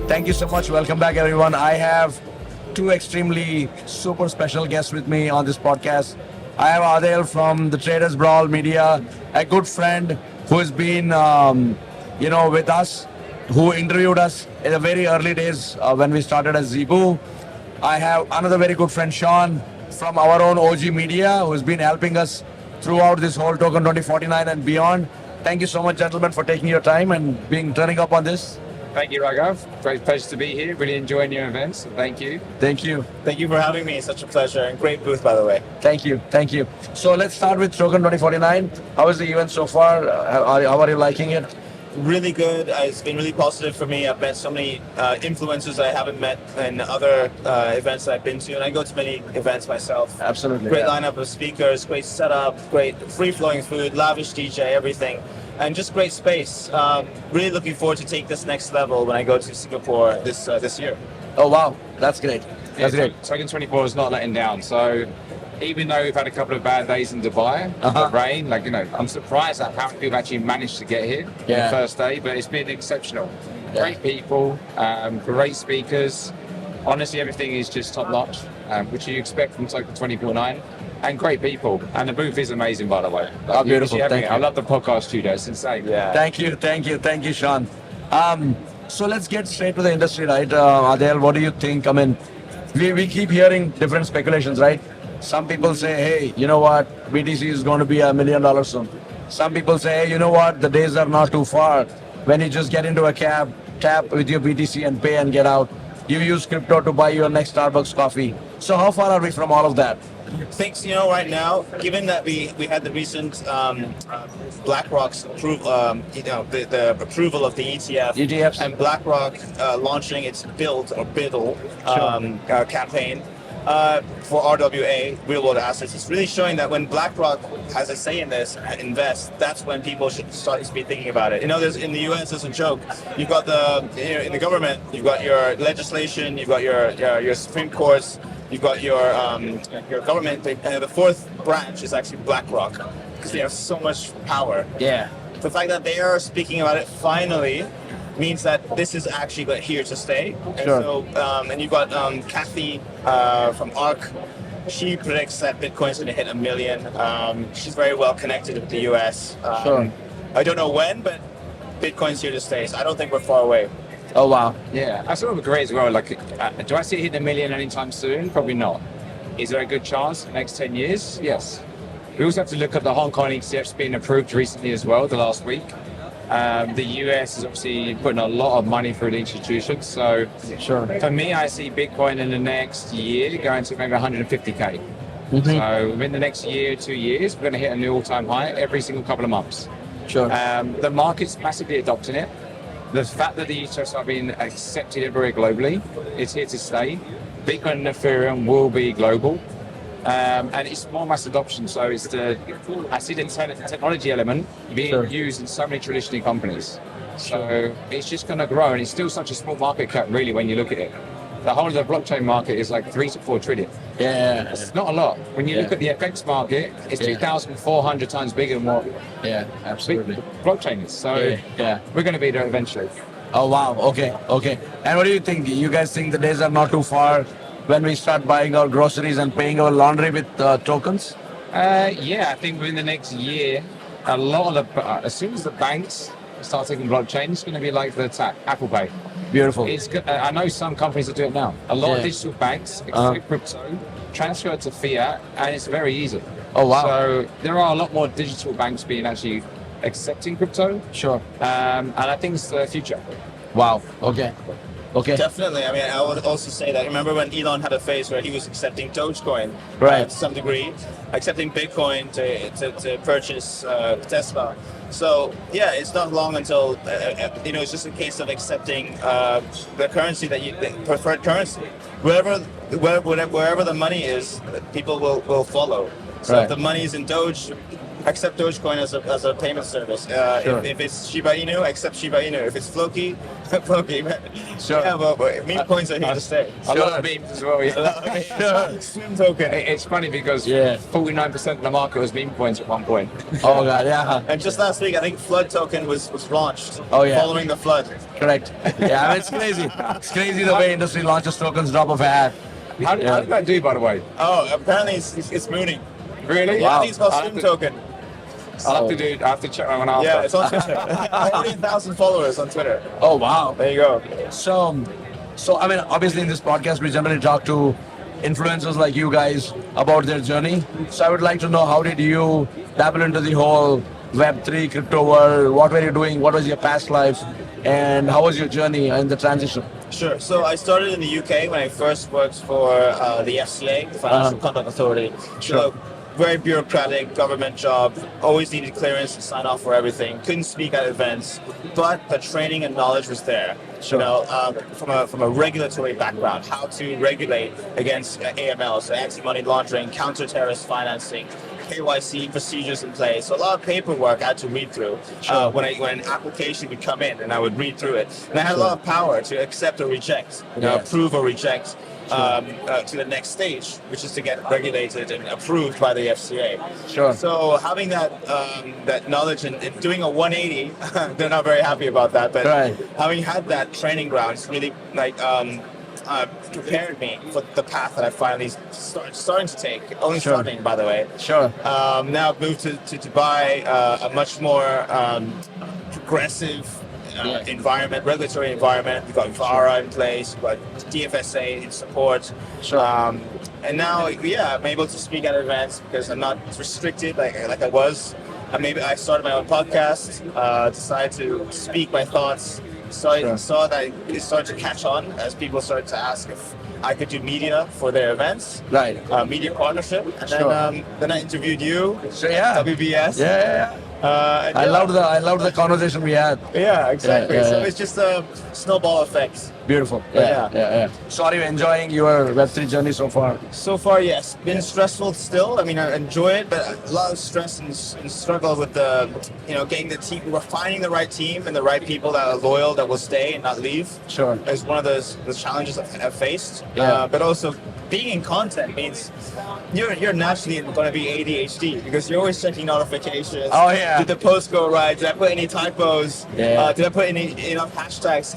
Thank you so much. Welcome back, everyone. I have two extremely super special guests with me on this podcast. I have Adel from the Traders Brawl Media, a good friend who has been, with us, who interviewed us in the very early days when we started as Zeebu. I have another very good friend, Sean, from our own OG Media, who has been helping us throughout this whole Token 2049 and beyond. Thank you so much, gentlemen, for taking your time and turning up on this. Thank you, Raghav. Great pleasure to be here. Really enjoying your events. Thank you. Thank you. Thank you for having me. Such a pleasure. And great booth, by the way. Thank you. Thank you. So let's start with Token 2049. How is the event so far? How are you liking it? Really good. It's been really positive for me. I've met so many influencers I haven't met in other events that I've been to, and I go to many events myself. Absolutely. Great lineup of speakers, great setup, great free-flowing food, lavish DJ, everything, and just great space. Really looking forward to take this next level when I go to Singapore this year. Oh wow, that's great. That's great. Token 24 is not letting down. So even though we've had a couple of bad days in Dubai, the rain, I'm surprised at how many people actually managed to get here the first day, but it's been exceptional. Yeah. Great people, great speakers. Honestly, everything is just top notch, which you expect from Token 2049. And great people. And the booth is amazing, by the way. Oh, beautiful. Thank you. I love the podcast studio. It's insane. Yeah. Thank you, Sean. So let's get straight to the industry, right? Adel, what do you think? I mean, we keep hearing different speculations, right? Some people say, hey, you know what? BTC is going to be $1 million soon. Some people say, hey, you know what? The days are not too far when you just get into a cab, tap with your BTC and pay and get out. You use crypto to buy your next Starbucks coffee. So how far are we from all of that? Thanks, right now, given that we had the recent BlackRock's approval, the approval of the ETFs. and BlackRock launching its BIDL campaign for RWA, real world assets, it's really showing that when BlackRock has a say in this and invests, that's when people should start to be thinking about it. There's in the US, there's a joke. You've got in the government, you've got your legislation, you've got your Supreme Courts. You've got your government, and the fourth branch is actually BlackRock, because they have so much power. Yeah. The fact that they are speaking about it finally means that this is actually here to stay. And sure. So, and you've got Kathy from ARK. She predicts that Bitcoin's going to hit 1 million. She's very well connected with the US. Sure. I don't know when, but Bitcoin's here to stay. So I don't think we're far away. Oh wow. Yeah, I sort of agree as well. Do I see it hitting 1 million anytime soon? Probably not. Is there a good chance in the next 10 years? Yes. We also have to look at the Hong Kong ETFs being approved recently as well, the last week. The US is obviously putting a lot of money through the institutions. So Sure. for me, I see Bitcoin in the next year going to maybe 150K. Mm-hmm. So within the next year, 2 years, we're going to hit a new all-time high every single couple of months. Sure. The market's massively adopting it. The fact that the ETFs are being accepted everywhere globally, it's here to stay. Bitcoin and Ethereum will be global, and it's more mass adoption. So I see the technology element being used in so many traditional companies. So it's just going to grow, and it's still such a small market cap, really, when you look at it. The whole of the blockchain market is like 3 to 4 trillion. Yeah. It's not a lot. When you look at the FX market, it's 2,400 times bigger than what absolutely. blockchain is. So we're going to be there eventually. Oh wow. Okay. And what do you think? You guys think the days are not too far when we start buying our groceries and paying our laundry with tokens? I think within the next year, a lot of as soon as the banks start taking blockchain, it's going to be like the Apple Pay. Beautiful. I know some companies that do it now. A lot of digital banks accept crypto, transfer it to fiat, and it's very easy. Oh wow. So there are a lot more digital banks being actually accepting crypto. Sure. And I think it's the future. Wow. Okay. Definitely. I mean, I would also say that. Remember when Elon had a phase where he was accepting Dogecoin, right, to some degree, accepting Bitcoin to purchase Tesla. So yeah, it's not long until it's just a case of accepting the currency the preferred currency. Wherever the money is, people will follow. So if the money is in Doge accept Dogecoin as a payment service. Sure. If it's Shiba Inu, accept Shiba Inu. If it's Floki, Floki. Sure. Yeah, but meme coins are here to stay. A lot of memes as well. Yeah. Swim token. It's funny because Yeah. 49% of the market was meme coins at one point. Oh god, yeah. And just last week, I think Flood token was launched. Oh, yeah. Following the flood. Correct. Yeah, I mean, it's crazy. It's crazy the way industry launches tokens, drop of a hat. How did that do, by the way? Oh, apparently it's mooning. Really? Yeah, I think it's called I'll Swim have to- token. I have to check that one after. Yeah, it's on Twitter. 40,000 followers on Twitter. Oh wow. There you go. So I mean, obviously in this podcast we generally talk to influencers like you guys about their journey. So I would like to know, how did you dabble into the whole Web3 crypto world? What were you doing? What was your past life? And how was your journey and the transition? Sure. So I started in the UK when I first worked for the FCA, the Financial Conduct Authority. Sure. So, very bureaucratic government job. Always needed clearance to sign off for everything. Couldn't speak at events, but the training and knowledge was there. Sure. You know, from a regulatory background, how to regulate against AML, so anti-money laundering, counter-terrorist financing, KYC procedures in place. So a lot of paperwork I had to read through Sure. when an application would come in, and I would read through it. And I had a lot of power to accept or reject, Yeah. approve or reject. To the next stage, which is to get regulated and approved by the FCA. Sure. So having that knowledge and doing a 180, they're not very happy about that. But Right. having had that training ground, it's really prepared me for the path that I finally starting to take. Only Sure. starting, by the way. Sure. Now I've moved to Dubai, a much more progressive environment, regulatory environment. We've got VARA in place, we've got DFSA in support. Sure. And now, I'm able to speak at events because I'm not restricted like I was. And maybe I started my own podcast, decided to speak my thoughts. So I Sure. saw that it started to catch on as people started to ask if I could do media for their events. Right. Media partnership. And Sure. then I interviewed you, So yeah. WBS. Yeah. And I loved the conversation we had. Yeah, exactly. Yeah, So yeah. it's just a snowball effect. Beautiful. Yeah. So are you enjoying your Web3 journey so far? So far, yes. Been stressful still. I mean, I enjoy it, but a lot of stress and struggle with getting the team. We're finding the right team and the right people that are loyal, that will stay and not leave. Sure. Is one of the challenges I've faced. Yeah. But also, being in content means you're naturally going to be ADHD because you're always checking notifications. Oh, yeah. Did the post go right? Did I put any typos? Yeah. Did I put enough hashtags?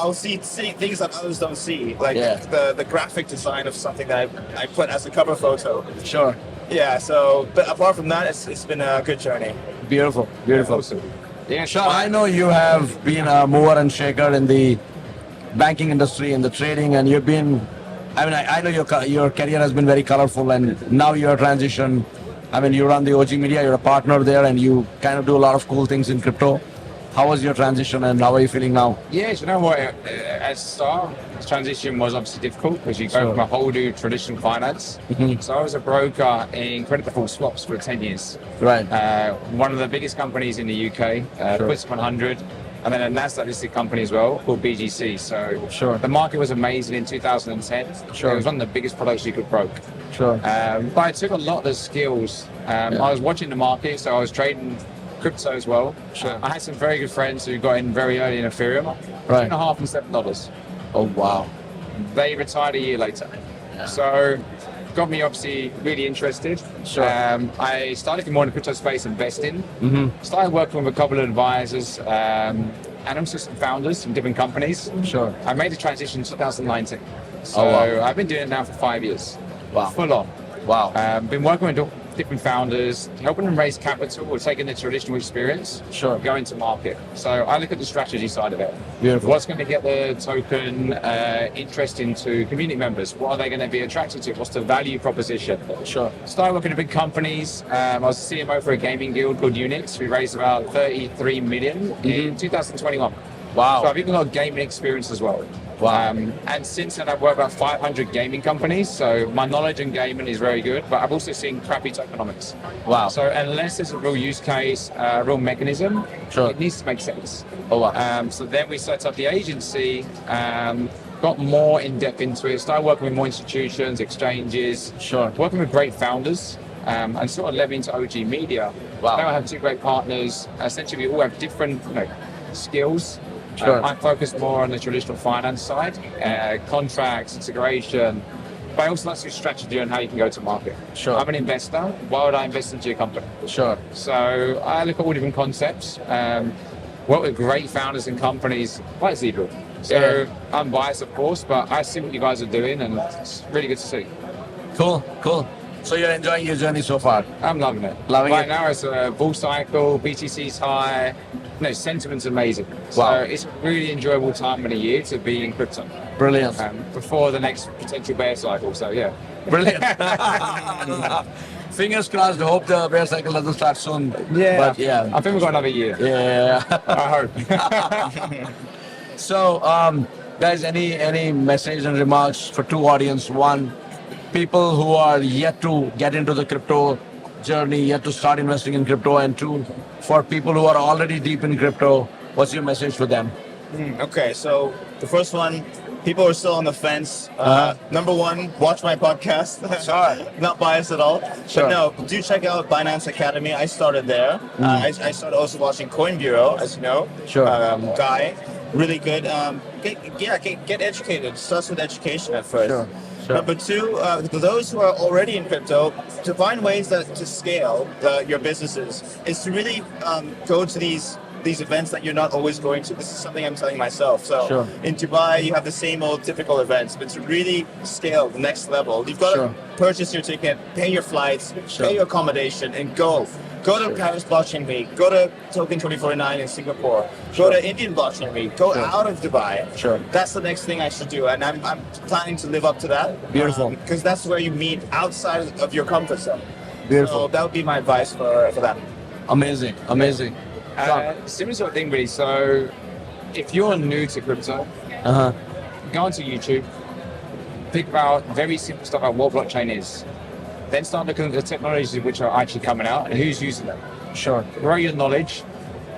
I'll see things that others don't see, like Yeah. the graphic design of something that I put as a cover photo. Sure. Yeah. So, but apart from that, it's been a good journey. Beautiful. Beautiful. Awesome. Yeah, Sean, I know you have been a mover and shaker in the banking industry, in the trading, and you've been, I know your career has been very colorful, and now your transition, you run the OG Media, you're a partner there, and you kind of do a lot of cool things in crypto. How was your transition, and how are you feeling now? Yeah, you know what? At start, the transition was obviously difficult because you go Sure. from a whole new traditional finance. So I was a broker in credit default swaps for 10 years. Right. One of the biggest companies in the UK, Sure. FTSE 100, and then a Nasdaq listed company as well called BGC. So Sure. the market was amazing in 2010. Sure. It was one of the biggest products you could broke. Sure. But I took a lot of the skills. I was watching the market, so I was trading crypto as well. Sure. I had some very good friends who got in very early in Ethereum, Right. $2.5 and $7. Oh, wow. They retired a year later. Yeah. So got me obviously really interested. Sure. I started more in the crypto space investing. Mm-hmm. Started working with a couple of advisors and also some founders from different companies. Sure. I made the transition in 2019. So Oh, wow. I've been doing it now for 5 years. Wow. Full on. Wow. Been working with different founders, helping them raise capital or taking the traditional experience, Sure. going to market. So I look at the strategy side of it. Beautiful. What's going to get the token interesting to community members? What are they going to be attracted to? What's the value proposition? Sure. Started working at big companies. I was a CMO for a gaming guild called Unix. We raised about 33 million in 2021. Wow. So I've even got gaming experience as well. Wow. And since then, I've worked with about 500 gaming companies. So my knowledge in gaming is very good, but I've also seen crappy tokenomics. Wow. So unless there's a real use case, a real mechanism, Sure. it needs to make sense. Oh, wow. So then we set up the agency, got more in depth into it, started working with more institutions, exchanges, Sure. working with great founders. and sort of led into OG Media. Wow. Now I have two great partners. Essentially, we all have different skills. Sure. I focus more on the traditional finance side, contracts, integration, but I also like to do strategy on how you can go to market. Sure. I'm an investor. Why would I invest into your company? Sure. So I look at all different concepts. Work with great founders and companies like Zeebu. So I'm biased, of course, but I see what you guys are doing, and it's really good to see. Cool. So you're enjoying your journey so far? I'm loving it. Loving right it. now it's a bull cycle, BTC's high, sentiment's amazing. So Wow. it's a really enjoyable time of the year to be in crypto. Brilliant. Before the next potential bear cycle, so yeah. Brilliant. Fingers crossed. Hope the bear cycle doesn't start soon. But yeah. I think we've got another year. Yeah. I hope. So, guys, any message and remarks for two audience? One, people who are yet to get into the crypto journey, yet to start investing in crypto, and two, for people who are already deep in crypto, what's your message for them? Okay, so the first one, people are still on the fence. Number one, watch my podcast. Sure. Not biased at all. Sure. But no, do check out Binance Academy. I started there. I started also watching Coin Bureau, as you know. Sure. Guy, really good. Get educated. Starts with education at first. Sure. Number two, for those who are already in crypto, to find ways to scale your businesses is to really go to these events that you're not always going to. This is something I'm telling myself. So Sure. in Dubai, you have the same old typical events, but to really scale the next level, you've got Sure. to purchase your ticket, pay your flights, Sure. pay your accommodation, and go. Go to Paris Blockchain Week, go to Token 2049 in Singapore, Sure. go to Indian Blockchain Week, go Sure. out of Dubai. Sure. That's the next thing I should do, and I'm planning to live up to that. Beautiful. Because that's where you meet outside of your comfort zone. Beautiful. So that would be my advice for that. Amazing. Similar sort of thing, really. So if you're new to crypto, go onto YouTube, think about very simple stuff about what blockchain is. Then start looking at the technologies which are actually coming out and who's using them. Sure. Grow your knowledge.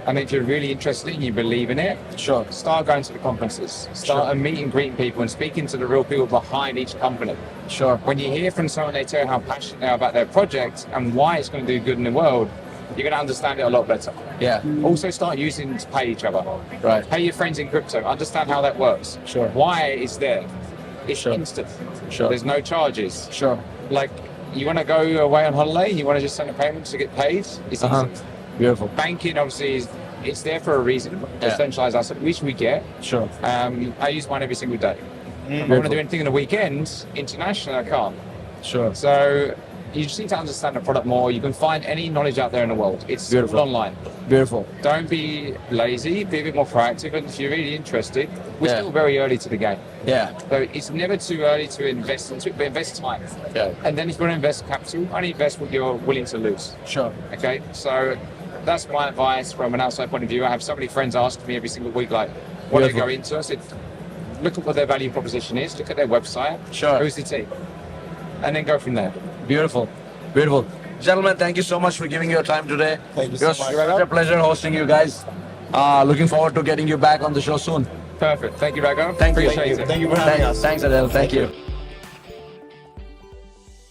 And if you're really interested and you believe in it, Sure. start going to the conferences. Start Sure. meeting, greeting people and speaking to the real people behind each company. Sure. When you hear from someone, they tell you how passionate they are about their project and why it's going to do good in the world, you're going to understand it a lot better. Yeah. Also start using to pay each other. Right. Pay your friends in crypto. Understand how that works. Sure. Why it's there. It's Sure. instant. Sure. There's no charges. Sure. Like, you want to go away on holiday, you want to just send a payment to get paid, it's easy. Beautiful. Banking, obviously, it's there for a reason. Yeah. Decentralized asset, which we get. Sure. I use mine every single day. If I want to do anything on the weekends, international, I can't. Sure. So you just need to understand the product more. You can find any knowledge out there in the world. It's Beautiful. online. Beautiful. Don't be lazy, be a bit more proactive, and if you're really interested, we're Yeah. still very early to the game. Yeah. So it's never too early to invest into it, but invest time. Yeah. And then if you want to invest capital, only invest what you're willing to lose. Sure. Okay, so that's my advice from an outside point of view. I have so many friends asking me every single week, like, what do they Beautiful. go into? I said, look at what their value proposition is, look at their website, Sure. who's the team, and then go from there. Beautiful. Beautiful. Gentlemen, thank you so much for giving your time today. Thank you It so was much. such a pleasure hosting you guys. Looking forward to getting you back on the show soon. Perfect. Thank you, Rago. Thank you. Appreciate it. Thank you for having us. Thanks, Adel. Thank you.